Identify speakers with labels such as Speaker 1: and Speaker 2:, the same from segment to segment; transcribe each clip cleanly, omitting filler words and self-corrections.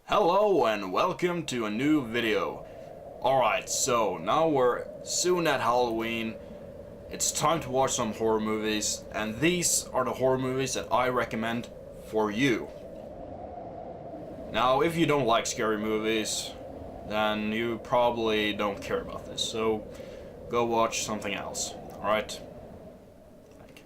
Speaker 1: Hello and welcome to a new video. Alright, so now we're soon at Halloween. It's time to watch some horror movies, and these are the horror movies that I recommend for you. Now, if you don't like scary movies, then you probably don't care about this, so go watch something else. Alright? Thank you.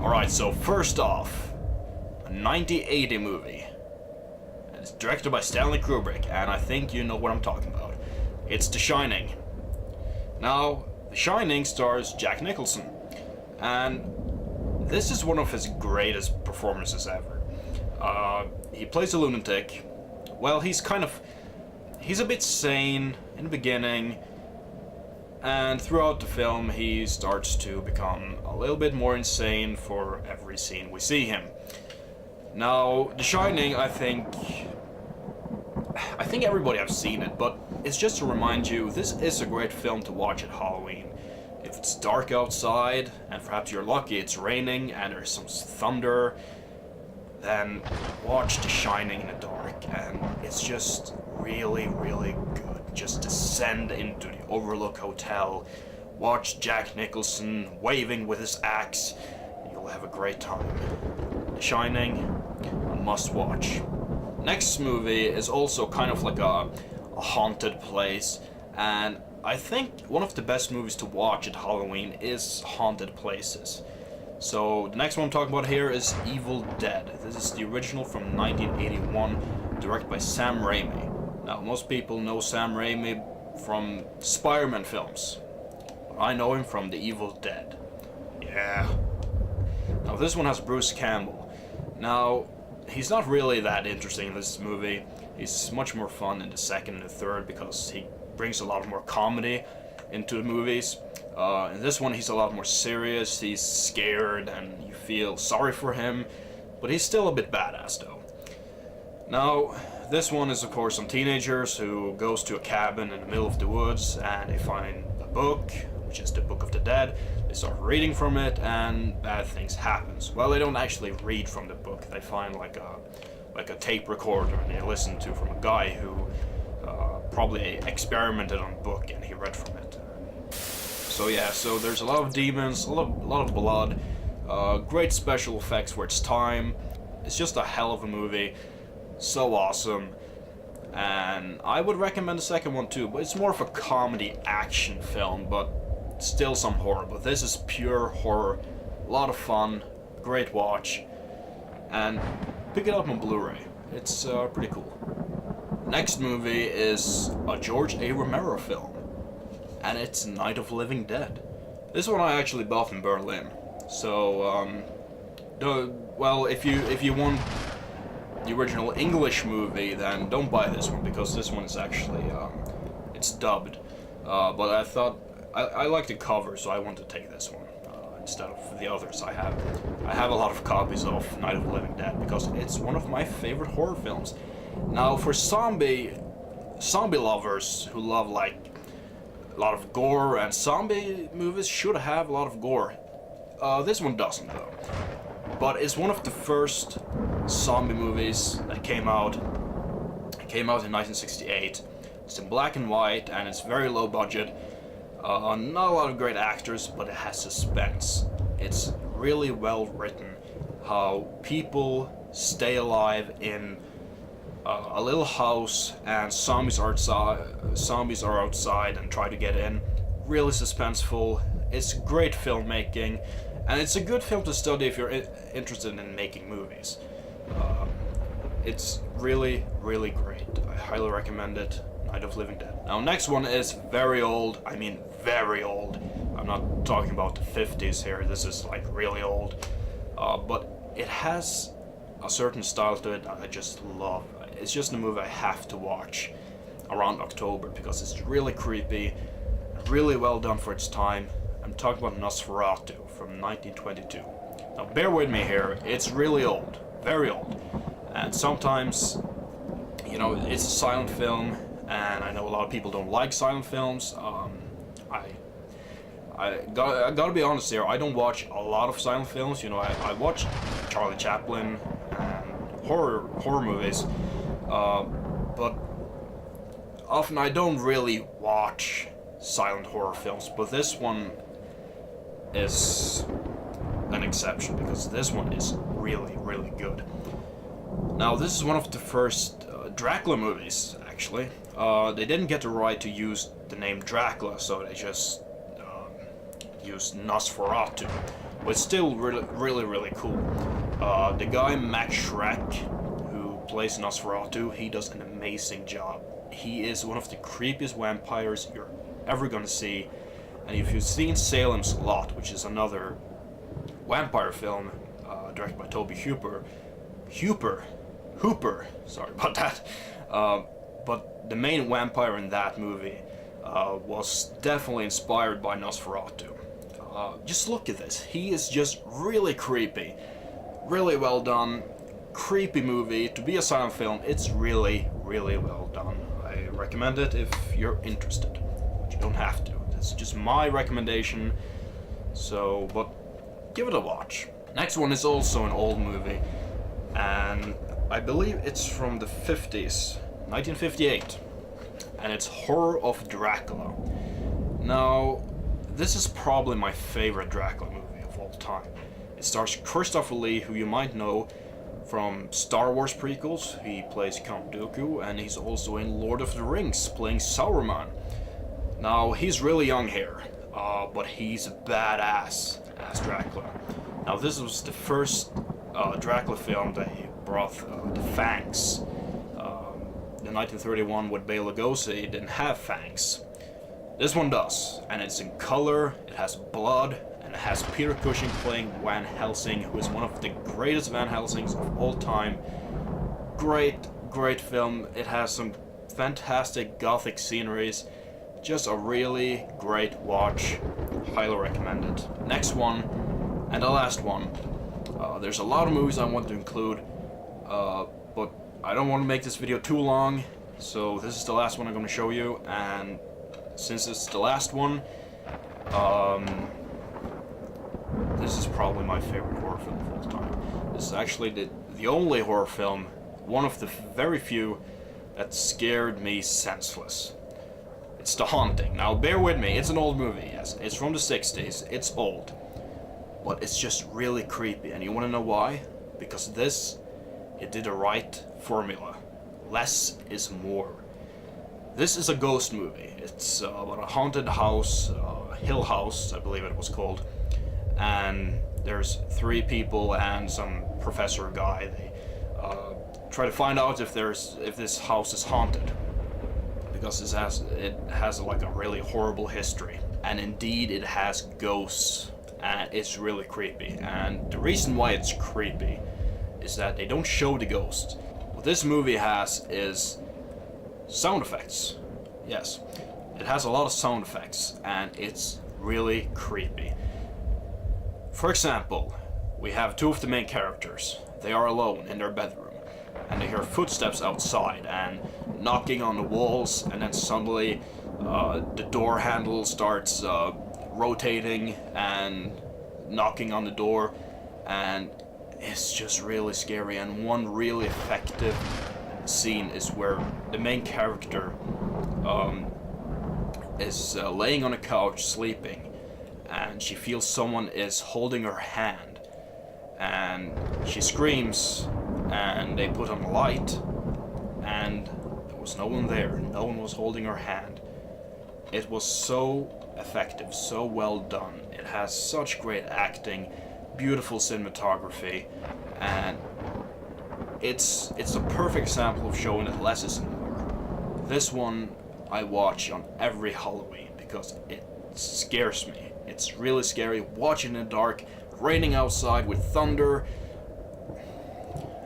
Speaker 1: Alright, so first off, a 1980 movie. It's directed by Stanley Kubrick, and I think you know what I'm talking about. It's The Shining. Now, The Shining stars Jack Nicholson, and this is one of his greatest performances ever. He plays a lunatic. Well, he's a bit sane in the beginning, and throughout the film he starts to become a little bit more insane for every scene we see him. Now, The Shining, I think everybody has seen it, but it's just to remind you, this is a great film to watch at Halloween. If it's dark outside, and perhaps you're lucky it's raining and there's some thunder, then watch The Shining in the dark, and it's just really, really good. Just descend into the Overlook Hotel, watch Jack Nicholson waving with his axe, and you'll have a great time. The Shining, a must watch. Next movie is also kind of like a haunted place, and I think one of the best movies to watch at Halloween is haunted places. So the next one I'm talking about here is Evil Dead. This is the original from 1981, directed by Sam Raimi. Now, most people know Sam Raimi from Spider-Man films. I know him from The Evil Dead. Yeah. Now, this one has Bruce Campbell. Now, he's not really that interesting in this movie. He's much more fun in the second and the third because he brings a lot more comedy into the movies. In this one, he's a lot more serious. He's scared and you feel sorry for him, but he's still a bit badass though. Now, this one is of course some teenagers who goes to a cabin in the middle of the woods and they find a book, which is the Book of the Dead. They start reading from it and bad things happens. Well, they don't actually read from the book. They find like a tape recorder and they listen to from a guy who probably experimented on a book and he read from it. So yeah, so there's a lot of demons, a lot of blood, great special effects for its time. It's just a hell of a movie, so awesome, and I would recommend the second one too, but it's more of a comedy action film, but still some horror. But this is pure horror, a lot of fun, great watch, and pick it up on Blu-ray. It's pretty cool. Next movie is a George A. Romero film, and it's Night of the Living Dead. This one I actually bought in Berlin. So, well, if you want the original English movie, then don't buy this one because this one is actually it's dubbed. But I thought I like the cover, so I want to take this one instead of the others. I have a lot of copies of Night of the Living Dead because it's one of my favorite horror films. Now, for zombie lovers who love like a lot of gore, and zombie movies should have a lot of gore. This one doesn't though. But it's one of the first zombie movies that came out. It came out in 1968. It's in black and white and it's very low budget. Not a lot of great actors, but it has suspense. It's really well written. How people stay alive in a little house and zombies are outside and try to get in. Really suspenseful. It's great filmmaking, and it's a good film to study if you're interested in making movies. It's really, really great. I highly recommend it. Night of the Living Dead. Now, next one is very old. I mean very old. I'm not talking about the 50s here. This is like really old. But it has a certain style to it that I just love. It's just a movie I have to watch around October because it's really creepy, really well done for its time. I'm talking about Nosferatu from 1922. Now bear with me here, it's really old, very old. And sometimes, you know, it's a silent film, and I know a lot of people don't like silent films. I gotta be honest here, I don't watch a lot of silent films. You know, I watch Charlie Chaplin and horror movies, but often I don't really watch silent horror films. But this one is an exception, because this one is really, really good. Now, this is one of the first Dracula movies, actually. They didn't get the right to use the name Dracula, so they just used Nosferatu, but still really, really cool. The guy Max Schreck, who plays Nosferatu, he does an amazing job. He is one of the creepiest vampires you're ever gonna see, and if you've seen Salem's Lot, which is another vampire film directed by Tobe Hooper, sorry about that. But the main vampire in that movie was definitely inspired by Nosferatu. Just look at this. He is just really creepy. Really well done. Creepy movie. To be a silent film, it's really, really well done. I recommend it if you're interested. But you don't have to. That's just my recommendation. So, but give it a watch. Next one is also an old movie, and I believe it's from the 50s, 1958, and it's Horror of Dracula. Now, this is probably my favorite Dracula movie of all time. It stars Christopher Lee, who you might know from Star Wars prequels. He plays Count Dooku, and he's also in Lord of the Rings, playing Sauron. Now, he's really young here, but he's a badass as Dracula. Now, this was the first Dracula film that he brought the fangs. In 1931 with Bela Lugosi, it didn't have fangs. This one does, and it's in color, it has blood, and it has Peter Cushing playing Van Helsing, who is one of the greatest Van Helsings of all time. Great film. It has some fantastic gothic sceneries. Just a really great watch. Highly recommend it. Next one, and the last one. There's a lot of movies I want to include, but I don't want to make this video too long, so this is the last one I'm going to show you, and since it's the last one, this is probably my favorite horror film of all time. This is actually the only horror film, one of the very few, that scared me senseless. It's The Haunting. Now, bear with me, it's an old movie, yes. It's from the 60s, it's old. But it's just really creepy, and you want to know why? Because it did the right formula. Less is more. This is a ghost movie. It's about a haunted house, Hill House, I believe it was called. And there's 3 people and some professor guy. They try to find out if this house is haunted, because it has like a really horrible history. And indeed, it has ghosts. And it's really creepy, and the reason why it's creepy is that they don't show the ghost. What this movie has is sound effects. Yes, it has a lot of sound effects, and it's really creepy. For example, we have 2 of the main characters. They are alone in their bedroom, and they hear footsteps outside and knocking on the walls, and then suddenly the door handle starts rotating and knocking on the door, and it's just really scary. And one really effective scene is where the main character is laying on a couch sleeping, and she feels someone is holding her hand, and she screams, and they put on a light, and there was no one there. No one was holding her hand. It was so effective, so well done. It has such great acting, beautiful cinematography, and it's a perfect example of showing that less is more. This one I watch on every Halloween because it scares me. It's really scary watching in the dark, raining outside with thunder.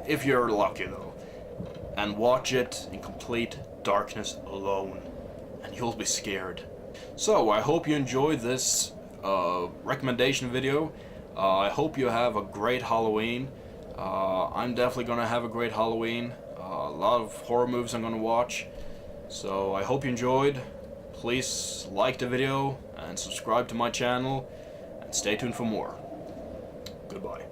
Speaker 1: If you're lucky though, and watch it in complete darkness alone, and you'll be scared. So, I hope you enjoyed this recommendation video. I hope you have a great Halloween. I'm definitely gonna have a great Halloween. A lot of horror movies I'm gonna watch. So, I hope you enjoyed. please like the video and subscribe to my channel, and stay tuned for more. Goodbye.